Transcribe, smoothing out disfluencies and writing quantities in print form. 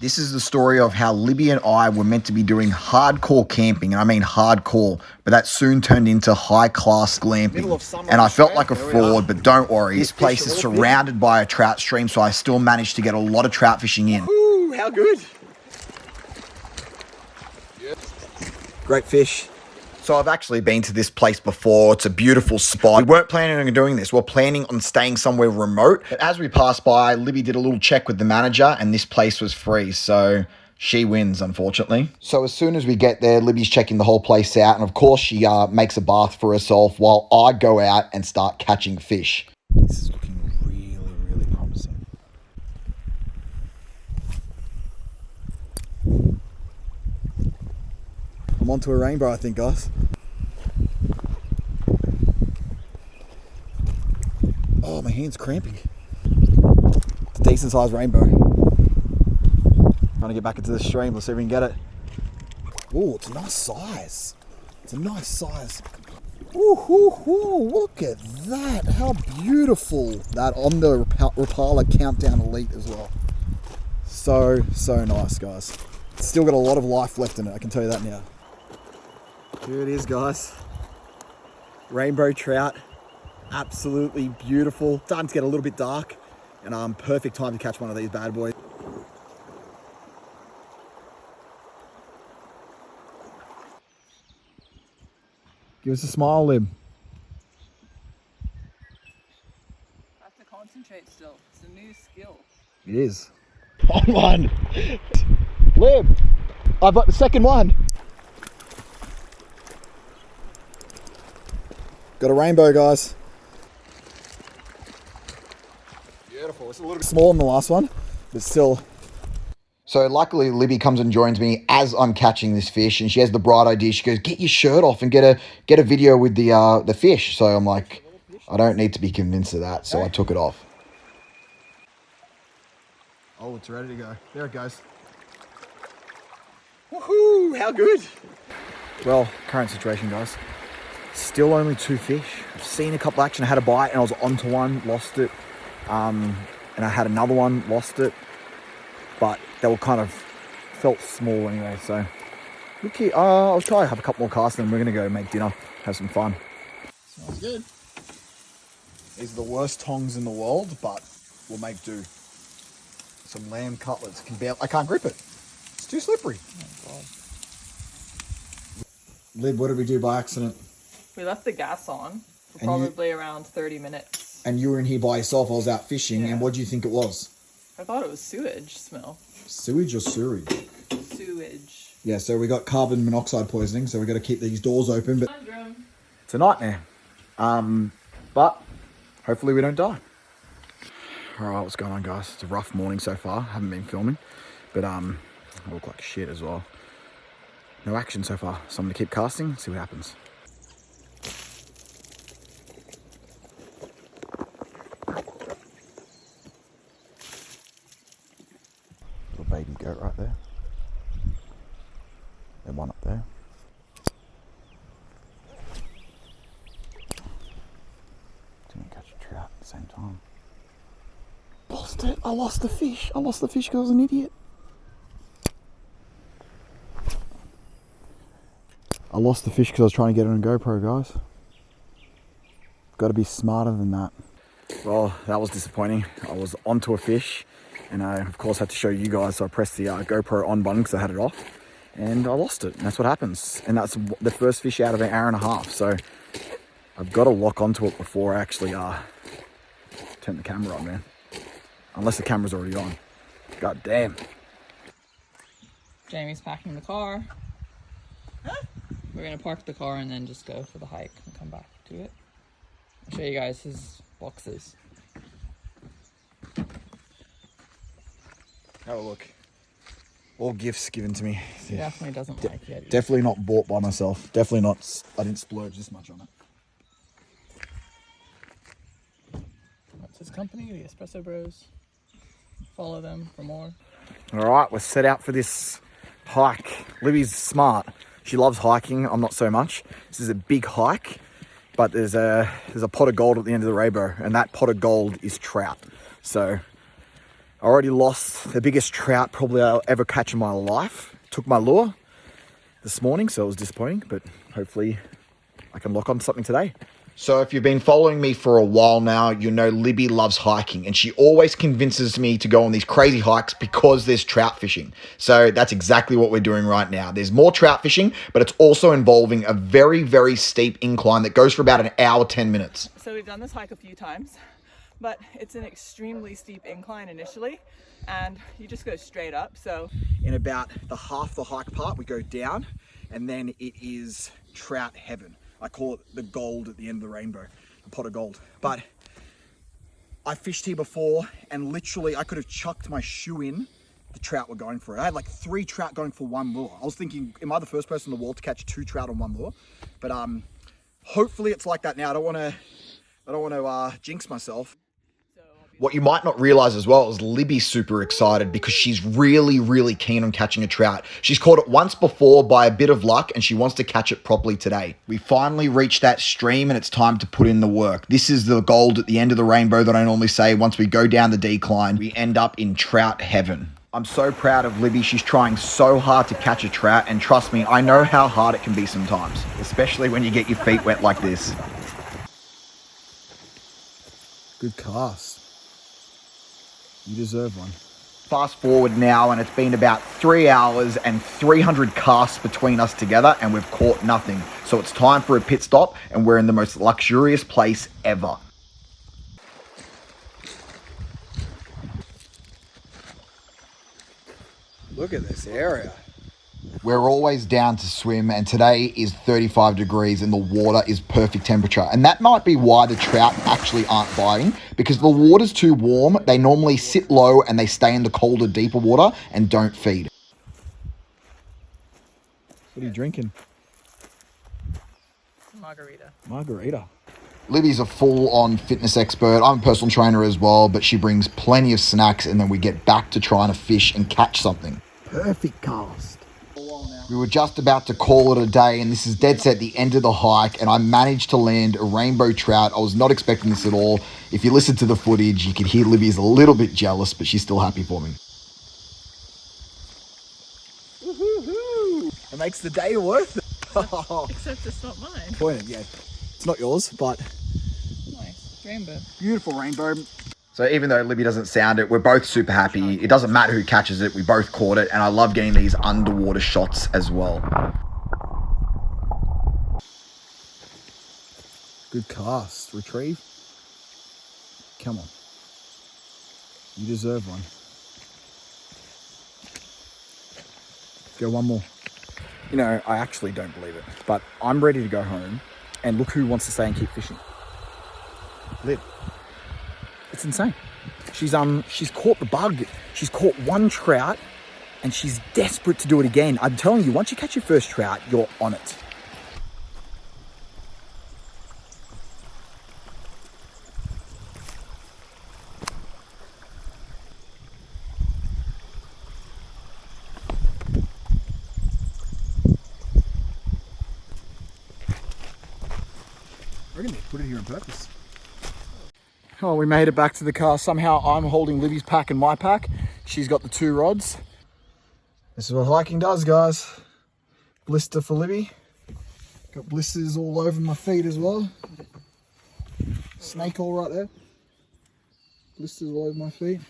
This is the story of how Libby and I were meant to be doing hardcore camping, and I mean hardcore, but that soon turned into high-class glamping. And I felt like a fraud, but don't worry, this place is surrounded by a trout stream, so I still managed to get a lot of trout fishing in. Ooh, how good. Great fish. So I've actually been to this place before. It's a beautiful spot. We weren't planning on doing this. We're planning on staying somewhere remote. But as we passed by, Libby did a little check with the manager and this place was free. So she wins, unfortunately. So as soon as we get there, Libby's checking the whole place out. And of course, she makes a bath for herself while I go out and start catching fish. This is looking really, really promising. I'm onto a rainbow, I think, guys. Oh, my hand's cramping. It's a decent sized rainbow. Trying to get back into the stream. Let's see if we can get it. Oh, it's a nice size. It's a nice size. Ooh, look at that. How beautiful. That on the Rapala Countdown Elite as well. So nice, guys. It's still got a lot of life left in it, I can tell you that now. Here it is, guys. Rainbow trout. Absolutely beautiful. Starting to get a little bit dark, and perfect time to catch one of these bad boys. Give us a smile, Lib. I have to concentrate still. It's a new skill. It is. On one. Lib, I've got the second one. Got a rainbow, guys. Beautiful. It's a little bit smaller than the last one, but still. So luckily, Libby comes and joins me as I'm catching this fish, and she has the bright idea. She goes, "Get your shirt off and get a video with the fish." So I'm like, I don't need to be convinced of that. So I took it off. Oh, it's ready to go. There it goes. Woohoo! How good! Well, current situation, guys. Still only 2 fish. I've seen a couple action. I had a bite and I was onto one, lost it. And I had another one, lost it. But they were kind of felt small anyway. So look here. I'll try to have a couple more casts and then we're gonna go make dinner, have some fun. Smells good. These are the worst tongs in the world, but we'll make do. Some lamb cutlets. I can't grip it. It's too slippery. Oh, God. Lib, what did we do by accident? We left the gas on for probably around 30 minutes. And you were in here by yourself. I was out fishing. Yeah. And what do you think it was? I thought it was sewage smell. Sewage or sewerage? Sewage. Yeah, so we got carbon monoxide poisoning, so we got to keep these doors open. But it's a nightmare. But hopefully we don't die. All right, what's going on, guys? It's a rough morning so far. Haven't been filming, but I look like shit as well. No action so far, so I'm gonna keep casting, see what happens. Little baby goat right there. And one up there. Didn't catch a trout at the same time. Lost it. I lost the fish. I lost the fish because I was an idiot. I lost the fish because I was trying to get it on GoPro, guys. Got to be smarter than that. Well, that was disappointing. I was onto a fish and I, of course, had to show you guys. So I pressed the GoPro on button because I had it off and I lost it. And that's what happens. And that's the first fish out of an hour and a half. So I've got to lock onto it before I actually turn the camera on, man. Unless the camera's already on. God damn. Jamie's packing the car. Huh? We're going to park the car and then just go for the hike and come back to it. I'll show you guys his boxes. Have a look. All gifts given to me. He definitely doesn't like it. Definitely not bought by myself. Definitely not. I didn't splurge this much on it. That's his company, the Espresso Bros. Follow them for more. All right, we're set out for this hike. Libby's smart. She loves hiking. I'm not so much. This is a big hike, but there's a pot of gold at the end of the rainbow, and that pot of gold is trout. So I already lost the biggest trout probably I'll ever catch in my life. Took my lure this morning, so it was disappointing, but hopefully I can lock on something today. So if you've been following me for a while now, you know Libby loves hiking, and she always convinces me to go on these crazy hikes because there's trout fishing. So that's exactly what we're doing right now. There's more trout fishing, but it's also involving a very, very steep incline that goes for about an hour, 10 minutes. So we've done this hike a few times, but it's an extremely steep incline initially, and you just go straight up. So In about the half the hike part, we go down, and then it is trout heaven. I call it the gold at the end of the rainbow, the pot of gold. But I fished here before, and literally I could have chucked my shoe in. The trout were going for it. I had like 3 trout going for 1 lure. I was thinking, am I the first person in the world to catch 2 trout on 1 lure? But hopefully it's like that now. I don't want to jinx myself. What you might not realize as well is Libby's super excited because she's really, really keen on catching a trout. She's caught it once before by a bit of luck, and she wants to catch it properly today. We finally reached that stream, and it's time to put in the work. This is the gold at the end of the rainbow that I normally say. Once we go down the decline, we end up in trout heaven. I'm so proud of Libby. She's trying so hard to catch a trout, and trust me, I know how hard it can be sometimes, especially when you get your feet wet like this. Good cast. You deserve one. Fast forward now, and it's been about 3 hours and 300 casts between us together, and we've caught nothing. So it's time for a pit stop, and we're in the most luxurious place ever. Look at this area. We're always down to swim, and today is 35 degrees and the water is perfect temperature. And that might be why the trout actually aren't biting, because the water's too warm. They normally sit low and they stay in the colder, deeper water and don't feed. What are you drinking? margarita. Margarita. Libby's a full-on fitness expert. I'm a personal trainer as well, but she brings plenty of snacks, and then we get back to trying to fish and catch something. Perfect cast. We were just about to call it a day, and this is dead set the end of the hike, and I managed to land a rainbow trout. I was not expecting this at all. If you listen to the footage, you could hear Libby's a little bit jealous, but she's still happy for me. Woo-hoo-hoo. It makes the day worth it. Except it's not mine. Pointed, yeah. It's not yours, but Nice. Rainbow. beautiful rainbow. So even though Libby doesn't sound it, we're both super happy. It doesn't matter who catches it. We both caught it, and I love getting these underwater shots as well. Good cast. Retrieve. Come on. You deserve one. Go one more. You know, I actually don't believe it, but I'm ready to go home, and look who wants to stay and keep fishing. Liv. It's insane. She's caught the bug. She's caught one trout, and she's desperate to do it again. I'm telling you, once you catch your first trout, you're on it. I reckon they put it here on purpose. Oh, we made it back to the car. Somehow I'm holding Libby's pack and my pack. She's got the 2 rods. This is what hiking does, guys. Blister for Libby. Got blisters all over my feet as well. Snake all right there. Blisters all over my feet.